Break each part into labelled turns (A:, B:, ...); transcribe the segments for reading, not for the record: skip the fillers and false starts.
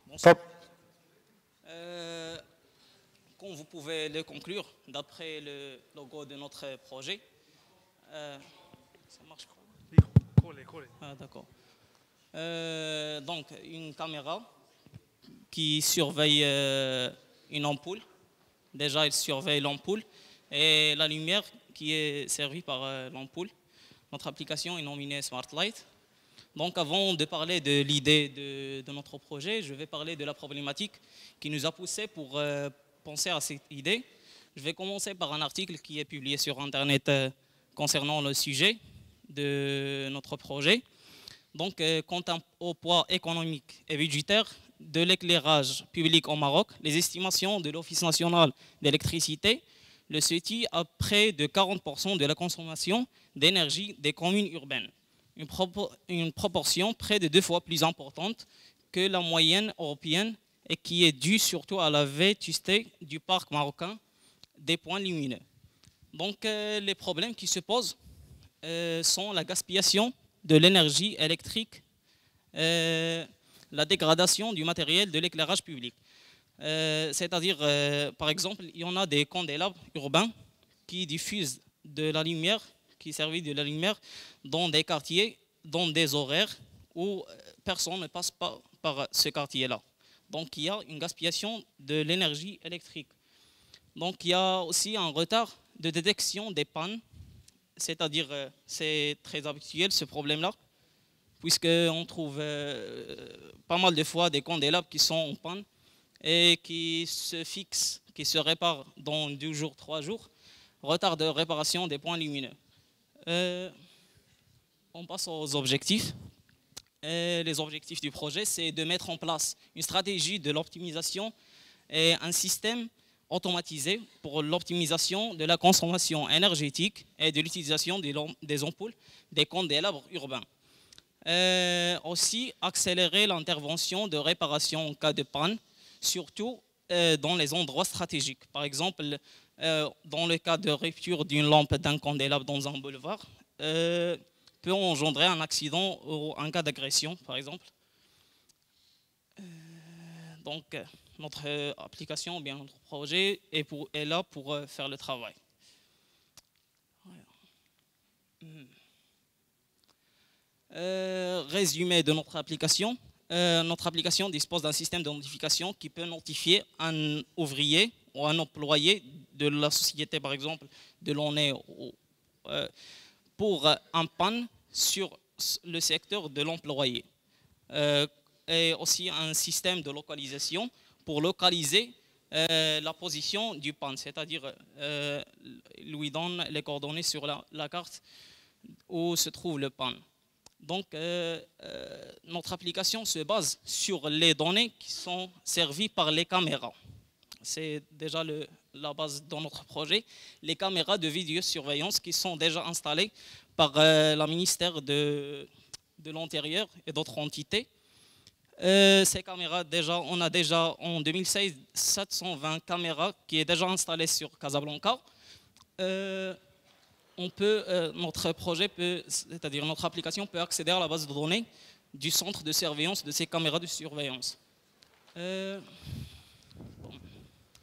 A: Bonsoir.
B: Top.
A: Euh, Comme vous pouvez le conclure, d'après le logo de notre projet, ça marche quoi?
B: Collé, collé.
A: Ah, d'accord. Donc, une caméra qui surveille une ampoule. Déjà, elle surveille l'ampoule et la lumière qui est servie par l'ampoule. Notre application est nommée Smart Light. Donc, avant de parler de l'idée de notre projet, je vais parler de la problématique qui nous a poussé pour penser à cette idée. Je vais commencer par un article qui est publié sur Internet concernant le sujet de notre projet. Donc, quant au poids économique et budgétaire de l'éclairage public au Maroc, les estimations de l'Office national d'électricité le situent à près de 40% de la consommation d'énergie des communes urbaines, une proportion près de 2 fois plus importante que la moyenne européenne et qui est due surtout à la vétusté du parc marocain des points lumineux. Donc, les problèmes qui se posent sont la gaspillation de l'énergie électrique, la dégradation du matériel de l'éclairage public. C'est-à-dire, par exemple, il y en a des candélabres urbains qui diffusent de la lumière, qui servent de la lumière dans des quartiers, dans des horaires où personne ne passe pas par ce quartier-là. Donc, il y a une gaspillation de l'énergie électrique. Donc, il y a aussi un retard de détection des pannes, c'est-à-dire, c'est très habituel ce problème-là, puisqu'on trouve pas mal de fois des candélabres qui sont en panne et qui se fixent, qui se réparent dans 2 jours, 3 jours, retard de réparation des points lumineux. On passe aux objectifs. Et les objectifs du projet, c'est de mettre en place une stratégie de l'optimisation et un système automatisé pour l'optimisation de la consommation énergétique et de l'utilisation des ampoules des candélabres urbains. Aussi, accélérer l'intervention de réparation en cas de panne, surtout dans les endroits stratégiques. Par exemple, dans le cas de rupture d'une lampe d'un candélabre dans un boulevard, peut engendrer un accident ou un cas d'agression, par exemple. Donc, notre application, bien notre projet est là pour faire le travail. Résumé de notre application. Notre application dispose d'un système de notification qui peut notifier un ouvrier ou un employé de la société, par exemple, de l'ONE pour un panne sur le secteur de l'employé. Et aussi un système de localisation pour localiser la position du panne, c'est-à-dire lui donne les coordonnées sur la carte où se trouve le panne. Donc, notre application se base sur les données qui sont servies par les caméras. C'est déjà la base de notre projet. Les caméras de vidéosurveillance qui sont déjà installées par le ministère de l'Intérieur et d'autres entités. Ces caméras, on a déjà en 2016 720 caméras qui est déjà installées sur Casablanca. Notre projet c'est-à-dire notre application peut accéder à la base de données du centre de surveillance de ces caméras de surveillance.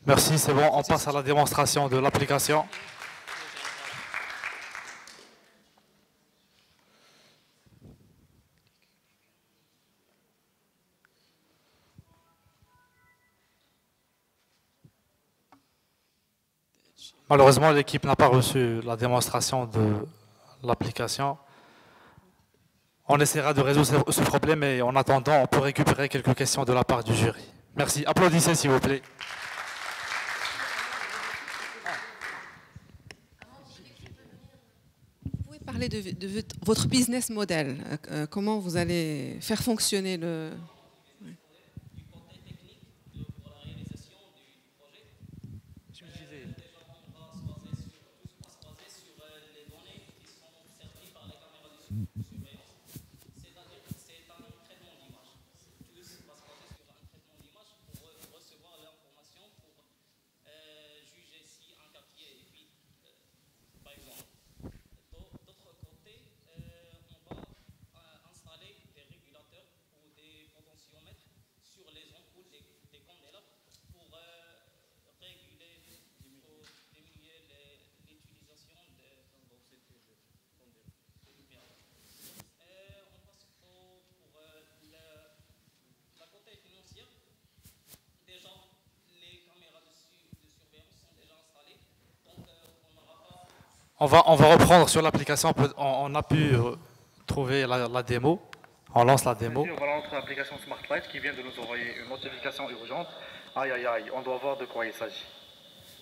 B: Merci, c'est bon. On passe à la démonstration de l'application. Malheureusement, l'équipe n'a pas reçu la démonstration de l'application. On essaiera de résoudre ce problème et en attendant, on peut récupérer quelques questions de la part du jury. Merci. Applaudissez, s'il vous plaît.
C: Vous pouvez parler de votre business model, comment vous allez faire fonctionner le...
B: On va reprendre sur l'application. On a pu trouver la démo. On lance la démo. Voilà notre application SmartLight qui vient de nous envoyer une notification urgente. Aïe aïe aïe, on doit voir de quoi il s'agit.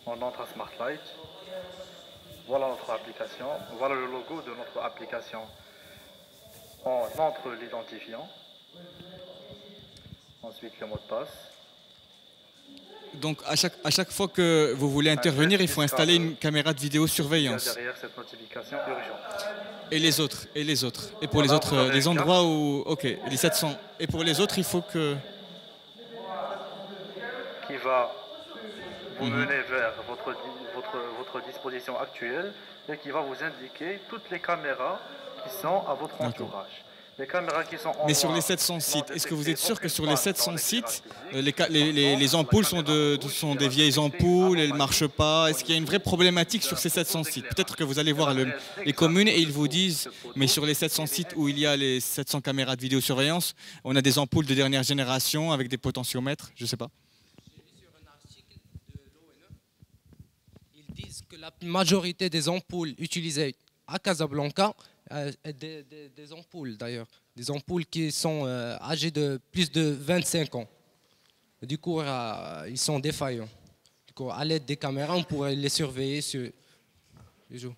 B: On entre à SmartLight. Voilà notre application. Voilà le logo de notre application. On entre l'identifiant. Ensuite le mot de passe.
D: Donc à chaque fois que vous voulez intervenir, il faut installer une caméra de vidéosurveillance.
B: Derrière cette notification urgente.
D: Et les autres. Et pour les autres, les endroits où... Ok, les 700. Et pour les autres, il faut que...
B: Qui va vous mener vers votre disposition actuelle et qui va vous indiquer toutes les caméras qui sont à votre entourage. Les caméras qui sont
D: Mais sur les 700 sites, est-ce que vous êtes sûr que sur les 700 sites, les ampoules sont des vieilles ampoules, elles ne marchent pas? Est-ce qu'il y a une vraie problématique sur ces 700 sites? Peut-être que vous allez voir les communes et ils vous disent, mais sur les 700 sites où il y a les 700 caméras de vidéosurveillance, on a des ampoules de dernière génération avec des potentiomètres, je ne sais pas.
E: Ils disent que la majorité des ampoules utilisées à Casablanca, des ampoules d'ailleurs, des ampoules qui sont âgées de plus de 25 ans. Du coup, ils sont défaillants. Du coup, à l'aide des caméras, on pourrait les surveiller sur les jours.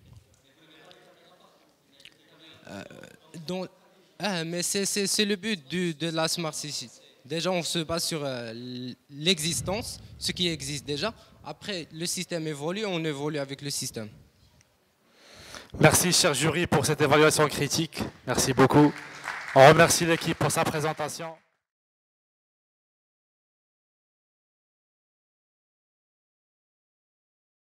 E: Mais c'est le but de la Smart City. Déjà, on se base sur l'existence, ce qui existe déjà. Après, le système évolue, on évolue avec le système.
B: Merci, cher jury, pour cette évaluation critique. Merci beaucoup. On remercie l'équipe pour sa présentation.